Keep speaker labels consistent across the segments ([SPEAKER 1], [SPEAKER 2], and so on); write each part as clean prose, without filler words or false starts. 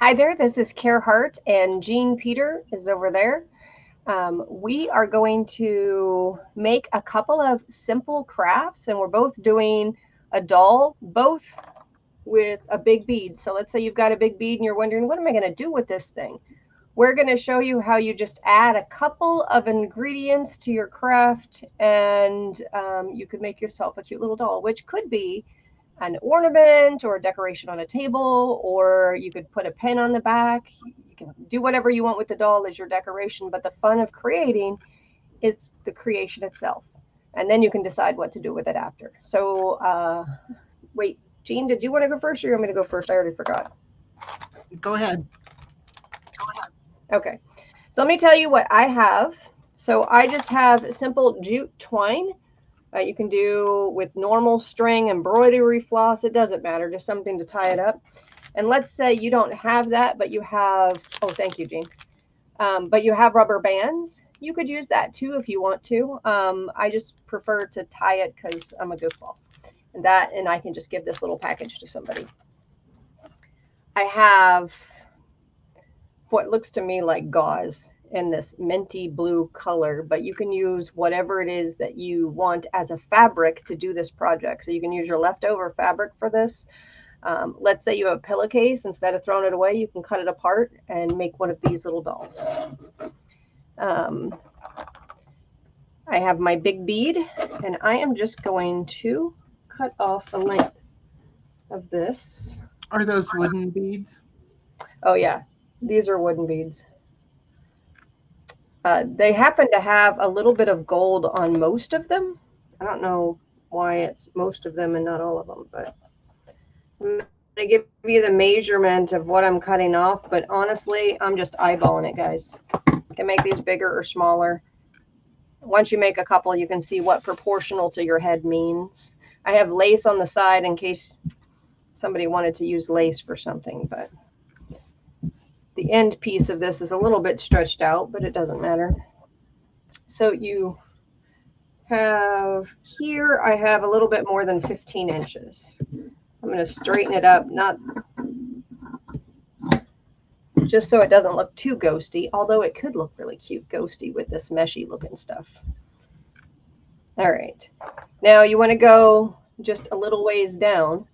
[SPEAKER 1] Hi there, this is Care Hart, and Jean Peter is over there. We are going to make a couple of simple crafts, and we're both doing a doll, both with a big bead. So let's say you've got a big bead and you're wondering, what am I going to do with this thing? We're going to show you how you just add a couple of ingredients to your craft, and you could make yourself a cute little doll, which could be an ornament or a decoration on a table, or you could put a pin on the back. You can do whatever you want with the doll as your decoration, but the fun of creating is the creation itself. And then you can decide what to do with it after. So, wait, Jean, did you want to go first or you want me to go first? I already forgot.
[SPEAKER 2] Go ahead.
[SPEAKER 1] Okay. So let me tell you what I have. So I just have simple jute twine. You can do with normal string, embroidery floss. It doesn't matter, just something to tie it up. And let's say you don't have that, but you have, oh, thank you, Jean. But you have rubber bands. You could use that too if you want to. I just prefer to tie it because I'm a goofball. And I can just give this little package to somebody. I have what looks to me like gauze in this minty blue color, but you can use whatever it is that you want as a fabric to do this project. So you can use your leftover fabric for this. Let's say you have a pillowcase, instead of throwing it away, you can cut it apart and make one of these little dolls. Um, I have my big bead, and I am just going to cut off the length of this.
[SPEAKER 2] Are those wooden beads?
[SPEAKER 1] Oh, yeah, these are wooden beads. They happen to have a little bit of gold on most of them. I don't know why it's most of them and not all of them, but I'm going to give you the measurement of what I'm cutting off. But honestly, I'm just eyeballing it, guys. You can make these bigger or smaller. Once you make a couple, you can see what proportional to your head means. I have lace on the side in case somebody wanted to use lace for something, but the end piece of this is a little bit stretched out, but it doesn't matter. So you have here, I have a little bit more than 15 inches. I'm going to straighten it up, not just so it doesn't look too ghosty, although it could look really cute ghosty with this meshy looking stuff. All right. Now you want to go just a little ways down.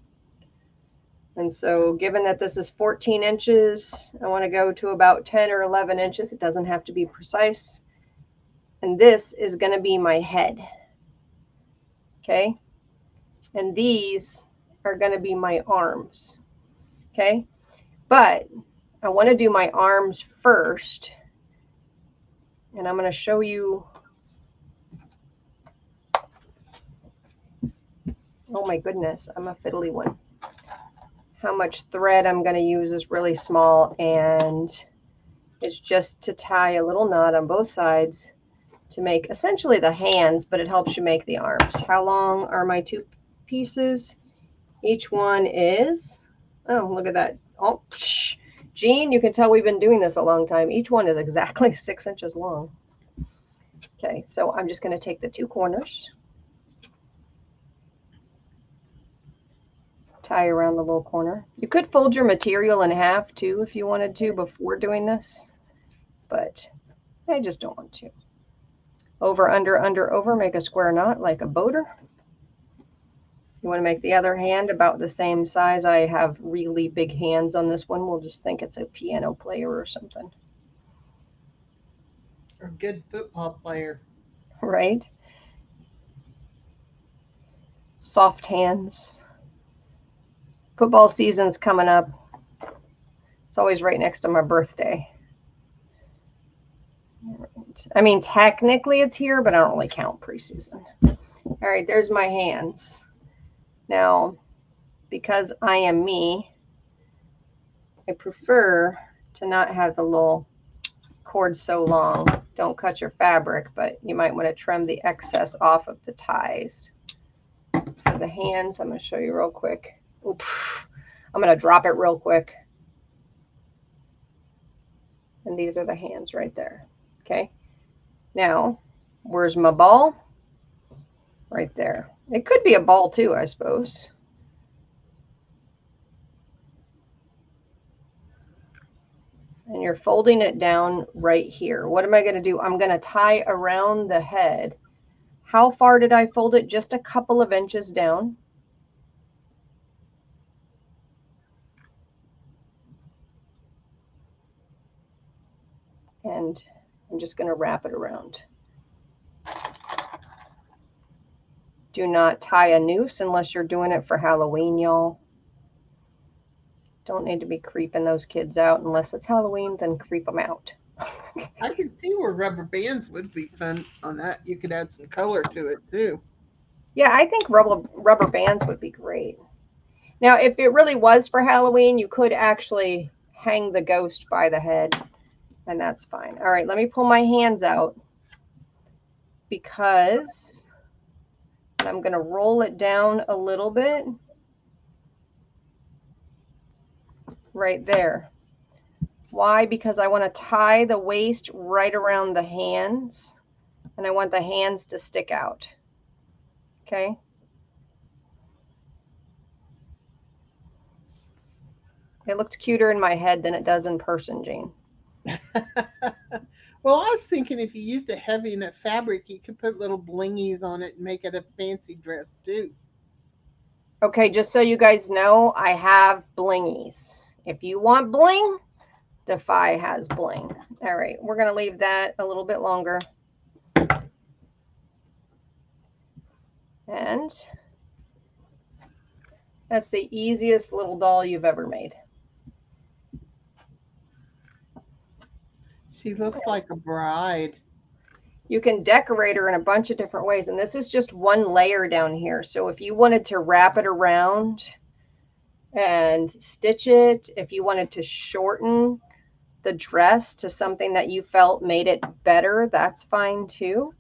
[SPEAKER 1] And so given that this is 14 inches, I want to go to about 10 or 11 inches. It doesn't have to be precise. And this is going to be my head. Okay. And these are going to be my arms. Okay. But I want to do my arms first. And I'm going to show you. Oh my goodness, I'm a fiddly one. How much thread I'm going to use is really small, and it's just to tie a little knot on both sides to make essentially the hands, but it helps you make the arms. How long are my two pieces? Each one is, oh, look at that. Oh, psh. Jean, you can tell we've been doing this a long time. Each one is exactly 6 inches long. Okay, so I'm just going to take the two corners, tie around the little corner. You could fold your material in half too if you wanted to before doing this, but I just don't want to. Over, under, under, over, make a square knot like a boater. You want to make the other hand about the same size. I have really big hands on this one. We'll just think it's a piano player or something.
[SPEAKER 2] Or good football player?
[SPEAKER 1] Right? Soft hands. Football season's coming up. It's always right next to my birthday. I mean, technically it's here, but I don't really count preseason. All right, there's my hands. Now, because I am me, I prefer to not have the little cord so long. Don't cut your fabric, but you might want to trim the excess off of the ties. For the hands, I'm going to show you real quick. Oops. I'm going to drop it real quick. And these are the hands right there. Okay. Now, where's my ball? Right there. It could be a ball too, I suppose. And you're folding it down right here. What am I going to do? I'm going to tie around the head. How far did I fold it? Just a couple of inches down. And I'm just going to wrap it around. Do not tie a noose unless you're doing it for Halloween, y'all. Don't need to be creeping those kids out unless it's Halloween, then creep them out.
[SPEAKER 2] I can see where rubber bands would be fun on that. You could add some color to it too.
[SPEAKER 1] Yeah, I think rubber bands would be great. Now, if it really was for Halloween, you could actually hang the ghost by the head, and that's fine. All right, let me pull my hands out because I'm going to roll it down a little bit right there. Why? Because I want to tie the waist right around the hands, and I want the hands to stick out. Okay? It looks cuter in my head than it does in person, Jane.
[SPEAKER 2] Well, I was thinking if you used a heavy enough fabric, you could put little blingies on it and make it a fancy dress too.
[SPEAKER 1] Okay, just so you guys know, I have blingies. If you want bling, Defy has bling. All right, we're going to leave that a little bit longer. And that's the easiest little doll you've ever made.
[SPEAKER 2] She looks like a bride.
[SPEAKER 1] You can decorate her in a bunch of different ways, and this is just one layer down here. So if you wanted to wrap it around and stitch it, if you wanted to shorten the dress to something that you felt made it better, that's fine too.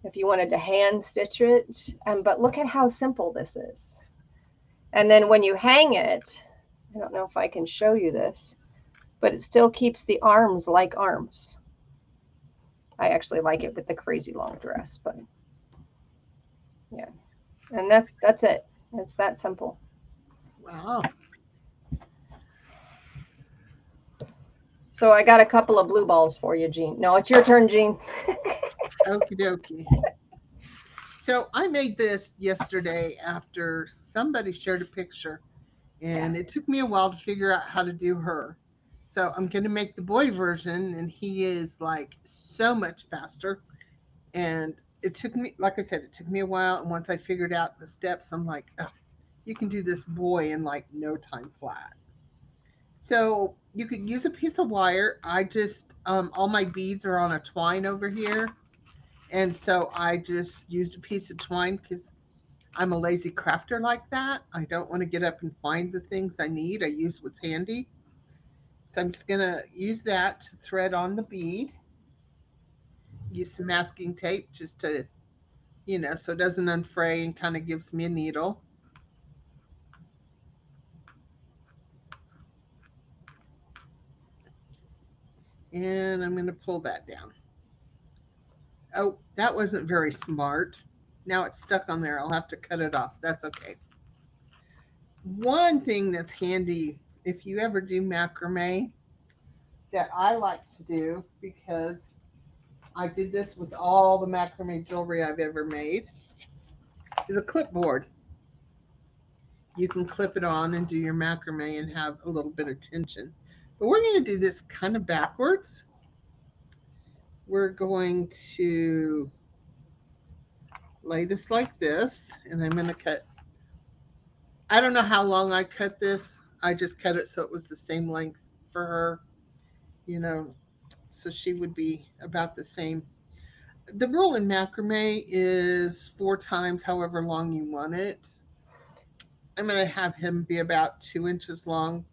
[SPEAKER 1] If you wanted to hand stitch it, but look at how simple this is. And then when you hang it, I don't know if I can show you this, but it still keeps the arms like arms. I actually like it with the crazy long dress, but yeah. And that's it. It's that simple.
[SPEAKER 2] Wow.
[SPEAKER 1] So I got a couple of blue balls for you, Jean. No, it's your turn, Jean.
[SPEAKER 2] Okie dokie. So I made this yesterday after somebody shared a picture, and it took me a while to figure out how to do her. So I'm going to make the boy version, and he is like so much faster. And it took me, like I said, it took me a while. And once I figured out the steps, I'm like, oh, you can do this boy in like no time flat. So you could use a piece of wire. I just, all my beads are on a twine over here. And so I just used a piece of twine because I'm a lazy crafter like that. I don't want to get up and find the things I need. I use what's handy. So I'm just going to use that to thread on the bead. Use some masking tape just to, so it doesn't unfray and kind of gives me a needle. And I'm going to pull that down. Oh, that wasn't very smart. Now it's stuck on there. I'll have to cut it off. That's okay. One thing that's handy if you ever do macrame that I like to do because I did this with all the macrame jewelry I've ever made is a clipboard. You can clip it on and do your macrame and have a little bit of tension. But we're going to do this kind of backwards. We're going to lay this like this, and I'm going to cut. I don't know how long I cut this. I just cut it so it was the same length for her, you know, so she would be about the same. The rule in macrame is 4 times however long you want it. I'm going to have him be about 2 inches long.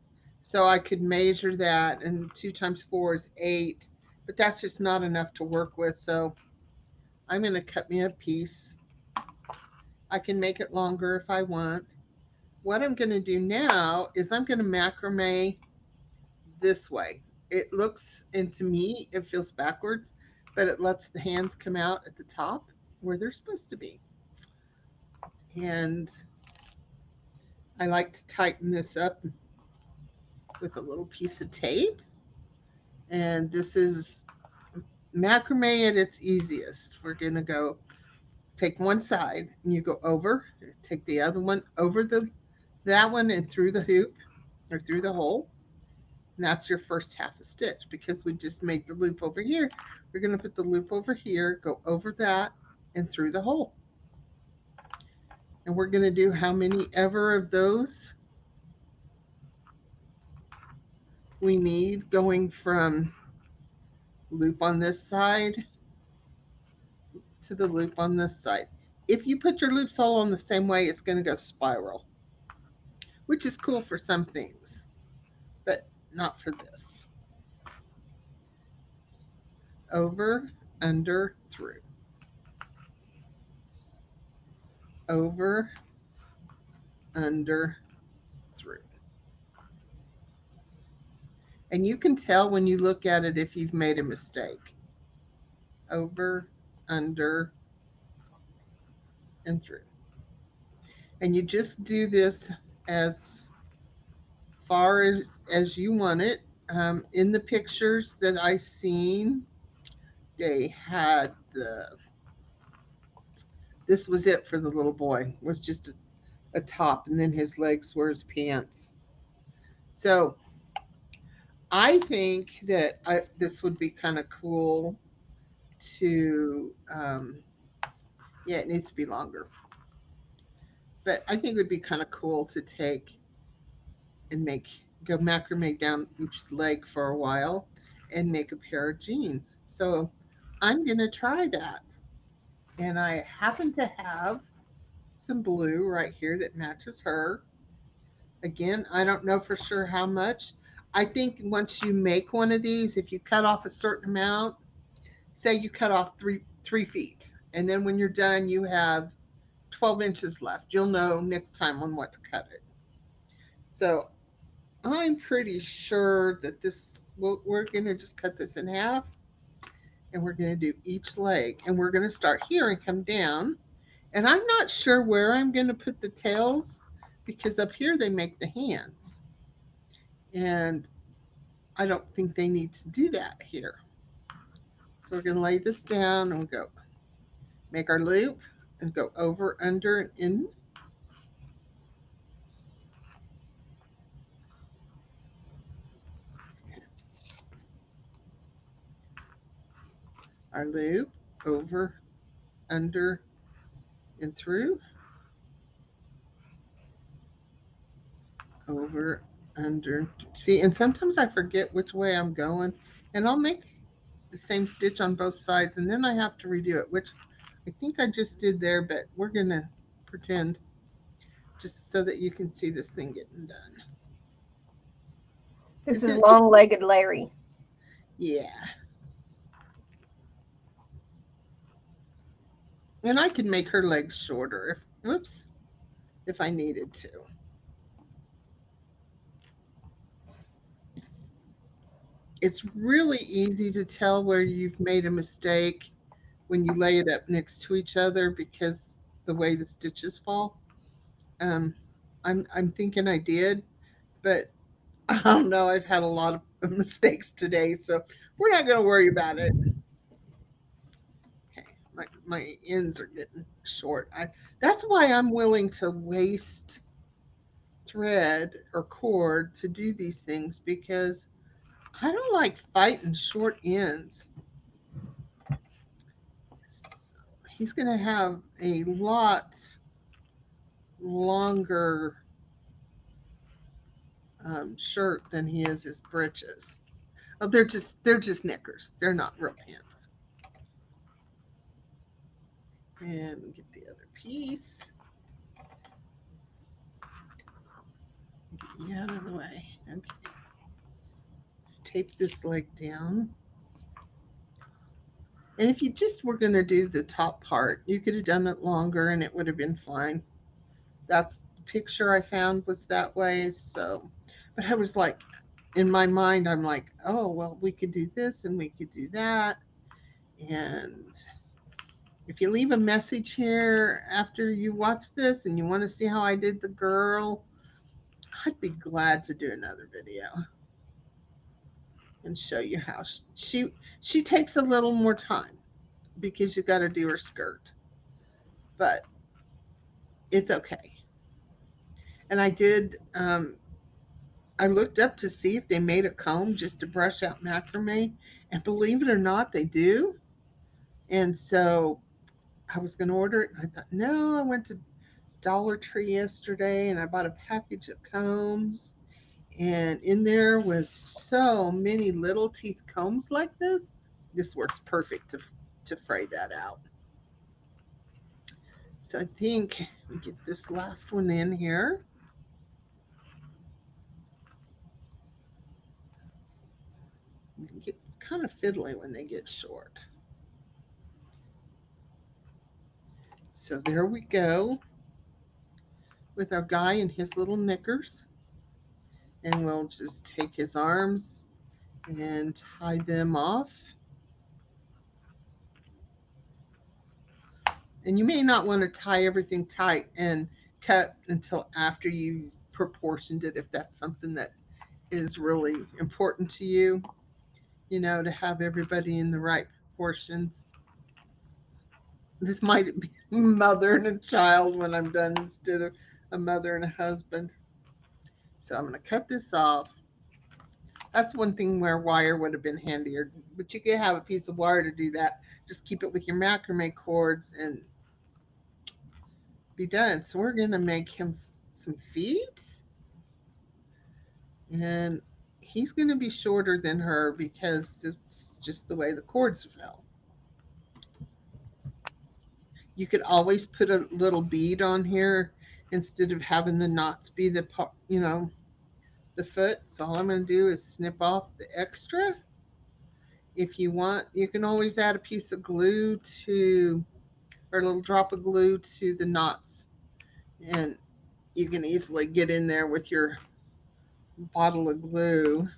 [SPEAKER 2] So I could measure that, and 2 times 4 is 8, but that's just not enough to work with. So I'm going to cut me a piece. I can make it longer if I want. What I'm going to do now is I'm going to macrame this way. It looks, and to me, it feels backwards, but it lets the hands come out at the top where they're supposed to be. And I like to tighten this up with a little piece of tape. And this is macrame at its easiest. We're going to go take one side and you go over, take the other one over that one and through the hoop or through the hole. And that's your first half a stitch because we just made the loop over here. We're going to put the loop over here, go over that and through the hole. And we're going to do how many ever of those we need, going from loop on this side to the loop on this side. If you put your loops all on the same way, it's going to go spiral, which is cool for some things, but not for this. Over, under, through. Over, under, through. And you can tell when you look at it if you've made a mistake. Over, under, and through. And you just do this as far as you want it. In the pictures that I seen, they had this was it for the little boy, was just a top, and then his legs were his pants. So I think that this would be kind of cool to, yeah, it needs to be longer. But I think it would be kind of cool to take and go macrame down each leg for a while and make a pair of jeans. So I'm going to try that. And I happen to have some blue right here that matches her. Again, I don't know for sure how much. I think once you make one of these, if you cut off a certain amount, say you cut off 3 feet, and then when you're done, you have 12 inches left. You'll know next time on what to cut it. So I'm pretty sure that we're going to just cut this in half, and we're going to do each leg, and we're going to start here and come down. And I'm not sure where I'm going to put the tails because up here they make the hands. And I don't think they need to do that here. So we're going to lay this down and we'll go make our loop and go over, under, and in. Our loop, over, under, and through. Over, under. See, and sometimes I forget which way I'm going, and I'll make the same stitch on both sides, and then I have to redo it, which I think I just did there, but we're going to pretend just so that you can see this thing getting done.
[SPEAKER 1] This is long-legged Larry.
[SPEAKER 2] Yeah. And I could make her legs shorter if I needed to. It's really easy to tell where you've made a mistake when you lay it up next to each other because the way the stitches fall. I'm thinking I did, but I don't know. I've had a lot of mistakes today, so we're not going to worry about it. Okay, my ends are getting short. That's why I'm willing to waste thread or cord to do these things because I don't like fighting short ends. So he's going to have a lot longer shirt than he is his breeches. Oh, they're just knickers. They're not real pants. And get the other piece. Get you out of the way. Okay. Let's tape this leg down. And if you just were going to do the top part, you could have done it longer and it would have been fine. That's the picture I found was that way. So, but I was like, in my mind, I'm like, oh, well, we could do this and we could do that. And if you leave a message here after you watch this and you want to see how I did the girl, I'd be glad to do another video. and show you how she takes a little more time because you got to do her skirt, but it's okay. And I looked up to see if they made a comb just to brush out macrame, and believe it or not, they do. And so I was going to order it, and I thought, no, I went to Dollar Tree yesterday and I bought a package of combs, and in there was so many little teeth combs like this. This works perfect to fray that out. So I think we get this last one in here. It's kind of fiddly when they get short. So there we go with our guy in his little knickers. And we'll just take his arms and tie them off. And you may not want to tie everything tight and cut until after you've proportioned it, if that's something that is really important to you, to have everybody in the right proportions. This might be a mother and a child when I'm done instead of a mother and a husband. So I'm going to cut this off. That's one thing where wire would have been handier, but you could have a piece of wire to do that. Just keep it with your macrame cords and be done. So we're going to make him some feet, and he's going to be shorter than her because it's just the way the cords fell. You could always put a little bead on here instead of having the knots be the foot. So all I'm going to do is snip off the extra. If you want, you can always add a piece of glue or a little drop of glue to the knots, and you can easily get in there with your bottle of glue.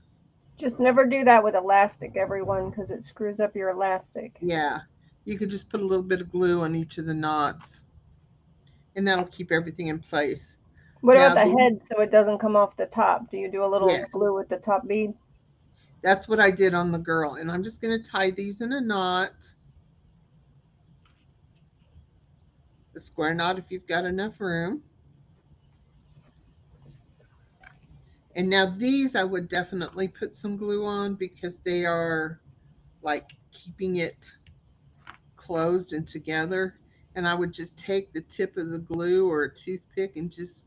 [SPEAKER 1] Just never do that with elastic, everyone, because it screws up your elastic.
[SPEAKER 2] Yeah, you could just put a little bit of glue on each of the knots, and that'll keep everything in place.
[SPEAKER 1] What about
[SPEAKER 2] Now,
[SPEAKER 1] the head so it doesn't come off the top? Do you do a little
[SPEAKER 2] yes,
[SPEAKER 1] glue with the top bead?
[SPEAKER 2] that's what I did on the girl, and I'm just going to tie these in a knot, a square knot if you've got enough room. And now these I would definitely put some glue on because they are like keeping it closed and together. And I would just take the tip of the glue or a toothpick and just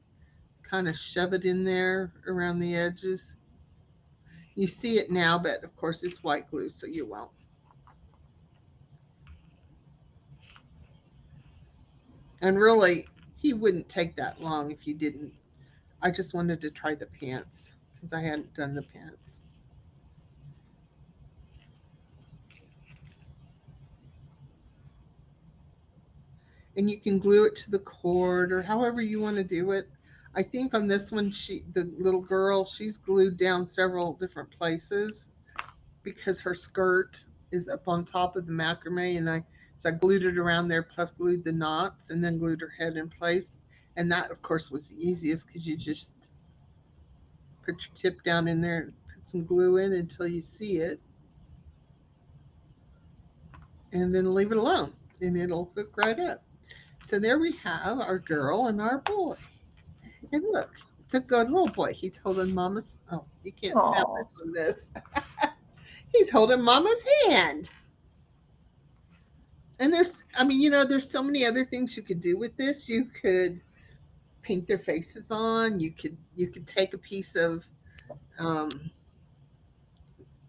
[SPEAKER 2] kind of shove it in there around the edges. You see it now, but of course it's white glue, so you won't. And really, he wouldn't take that long if you didn't. I just wanted to try the pants because I hadn't done the pants. And you can glue it to the cord or however you want to do it. I think on this one, the little girl, she's glued down several different places because her skirt is up on top of the macrame, and I glued it around there, plus glued the knots, and then glued her head in place. And that, of course, was the easiest because you just put your tip down in there and put some glue in until you see it, and then leave it alone, and it'll hook right up. So there we have our girl and our boy. And look, it's a good little boy. He's holding mama's. Oh, you can't tell
[SPEAKER 1] Oh,
[SPEAKER 2] much on this. He's holding mama's hand. And there's so many other things you could do with this. You could paint their faces on. You could take a piece of, um,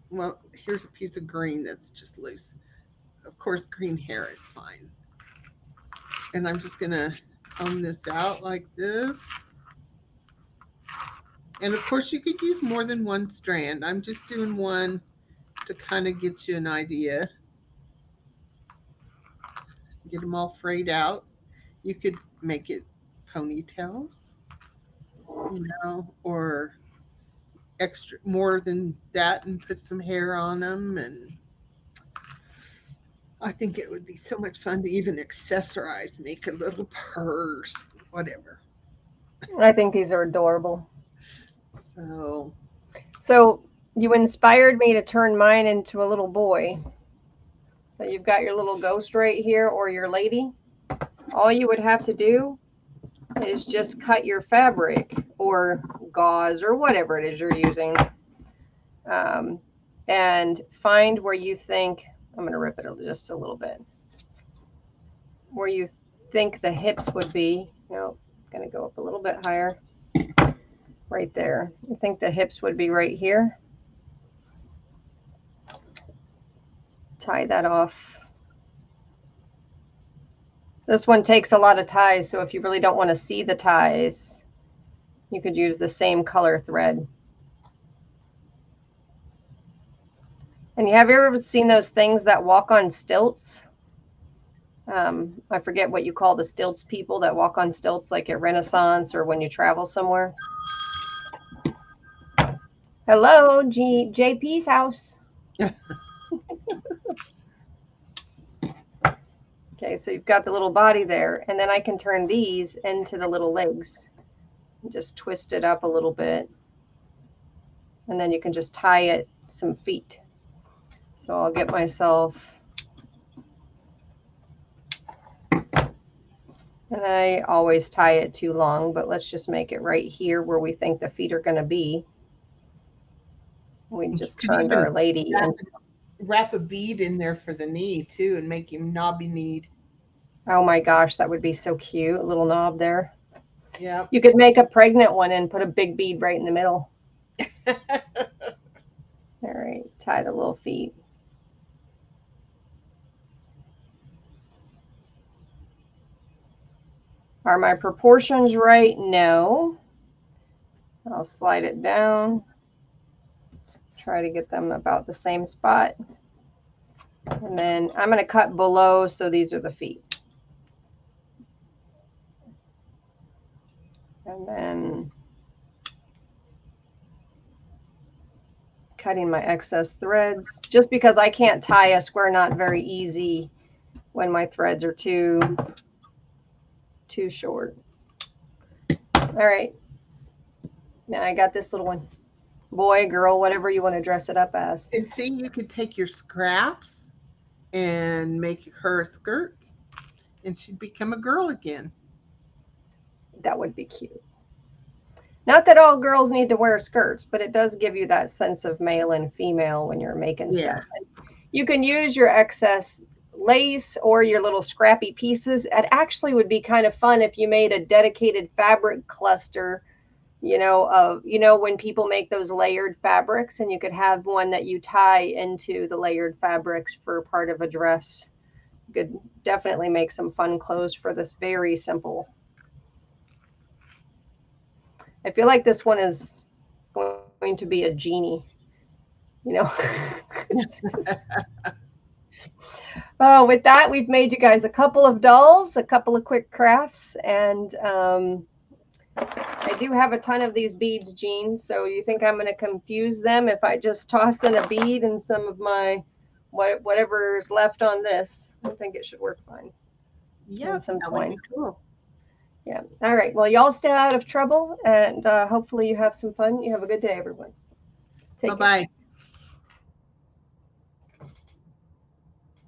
[SPEAKER 2] well, here's a piece of green that's just loose. Of course, green hair is fine. And I'm just gonna comb this out like this. And of course, you could use more than one strand. I'm just doing one to kind of get you an idea. Get them all frayed out. You could make it ponytails, or extra more than that and put some hair on them. And I think it would be so much fun to even accessorize, make a little purse, whatever.
[SPEAKER 1] I think these are adorable.
[SPEAKER 2] So
[SPEAKER 1] So You inspired me to turn mine into a little boy. So you've got your little ghost right here, or your lady. All you would have to do is just cut your fabric or gauze or whatever it is you're using, and find where you think, I'm going to rip it just a little bit, where you think the hips would be. No, I'm going to go up a little bit higher. Right there. I think the hips would be right here. Tie that off. This one takes a lot of ties, so if you really don't want to see the ties, you could use the same color thread. And have you ever seen those things that walk on stilts? I forget what you call the stilts people that walk on stilts, like at Renaissance or when you travel somewhere. Hello, JP's house. Okay, so you've got the little body there, and then I can turn these into the little legs. Just twist it up a little bit, and then you can just tie it some feet. So I'll get myself, and I always tie it too long, but let's just make it right here where we think the feet are going to be. We just turned our lady.
[SPEAKER 2] Wrap a bead in there for the knee too, and make him knobby kneed.
[SPEAKER 1] Oh my gosh, that would be so cute. A little knob there.
[SPEAKER 2] Yeah.
[SPEAKER 1] You could make a pregnant one and put a big bead right in the middle. All right, tie the little feet. Are my proportions right? No. I'll slide it down. Try to get them about the same spot. And then I'm going to cut below, so these are the feet. And then cutting my excess threads, just because I can't tie a square knot very easy when my threads are too short. All right. Now I got this little one. Boy, girl, whatever you want to dress it up as.
[SPEAKER 2] And see, you could take your scraps and make her a skirt, and she'd become a girl again.
[SPEAKER 1] That would be cute. Not that all girls need to wear skirts, but it does give you that sense of male and female when you're making stuff. And you can use your excess lace or your little scrappy pieces. It actually would be kind of fun if you made a dedicated fabric cluster, when people make those layered fabrics, and you could have one that you tie into the layered fabrics for part of a dress. You could definitely make some fun clothes for this very simple. I feel like this one is going to be a genie, Oh, with that, we've made you guys a couple of dolls, a couple of quick crafts, and I do have a ton of these beads, Jean, so you think I'm going to confuse them if I just toss in a bead and some of my whatever's left on this? I think it should work fine.
[SPEAKER 2] Yeah,
[SPEAKER 1] some
[SPEAKER 2] that would be cool.
[SPEAKER 1] Yeah. All right. Well, y'all stay out of trouble, and hopefully you have some fun. You have a good day, everyone.
[SPEAKER 2] Bye-bye.